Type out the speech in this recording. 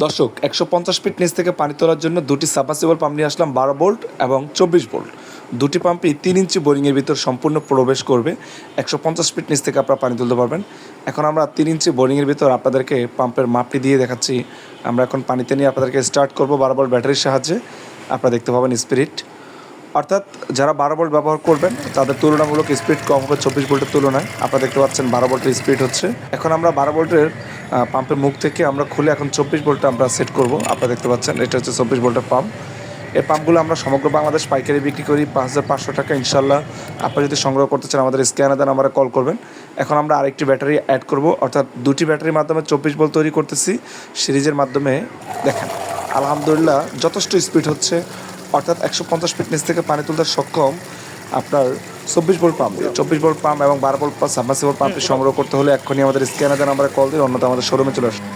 দর্শক 150 ফিট নিচ থেকে পানি তোলার জন্য দুটি সাবমার্সিবল পাম্প নিয়ে আসলাম 12 ভোল্ট এবং 24 ভোল্ট। দুটি পাম্পই 3 ইঞ্চি বোরিংয়ের ভিতর সম্পূর্ণ প্রবেশ করবে। 150 ফিট নিচ থেকে আপনারা পানি তুলতে পারবেন। এখন আমরা 3 ইঞ্চি বোরিংয়ের ভিতর আপনাদেরকে পাম্পের মাপটি দিয়ে দেখাচ্ছি। আমরা এখন পানিতে নিয়ে আপনাদেরকে স্টার্ট করব 12 ভোল্ট ব্যাটারির সাহায্যে। আপনারা দেখতে পাবেন স্পিরিট, অর্থাৎ যারা 12 ভোল্ট ব্যবহার করবেন তাদের তুলনামূলক স্পিড কম হবে 24 ভোল্টের তুলনায়। আপনারা দেখতে পাচ্ছেন 12 ভোল্টের স্পিড হচ্ছে। এখন আমরা 12 ভোল্টের পাম্পের মুখ থেকে আমরা খুলে এখন 24 ভোল্টে আমরা সেট করব। আপনারা দেখতে পাচ্ছেন এটা হচ্ছে 24 ভোল্টের পাম্প। এই পাম্পগুলো আমরা সমগ্র বাংলাদেশ পাইকারি বিক্রি করি 5,500 টাকা। ইনশাল্লাহ আপনারা যদি সংগ্রহ করতে চান আমাদের স্ক্যানে দেন, আমরা কল করবেন। এখন আমরা আরেকটি ব্যাটারি অ্যাড করব, অর্থাৎ দুটি ব্যাটারির মাধ্যমে 24 ভোল্ট তৈরি করতেছি সিরিজের মাধ্যমে। দেখেন আলহামদুলিল্লাহ যথেষ্ট স্পিড হচ্ছে, অর্থাৎ 150 ফিট নিচ থেকে পানি তুলতে সক্ষম আপনার 24 ভোল্ট পাম্প দিয়ে। 24 ভোল্ট পাম্প এবং 12 ভোল্ট সাবমার্সিবল পাম্পটি সংগ্রহ করতে হলে এক্ষুনি আমাদের স্ক্যানে দেন, আমরা কল দিই, অন্যথা আমাদের শোরুমে চলে আসুন।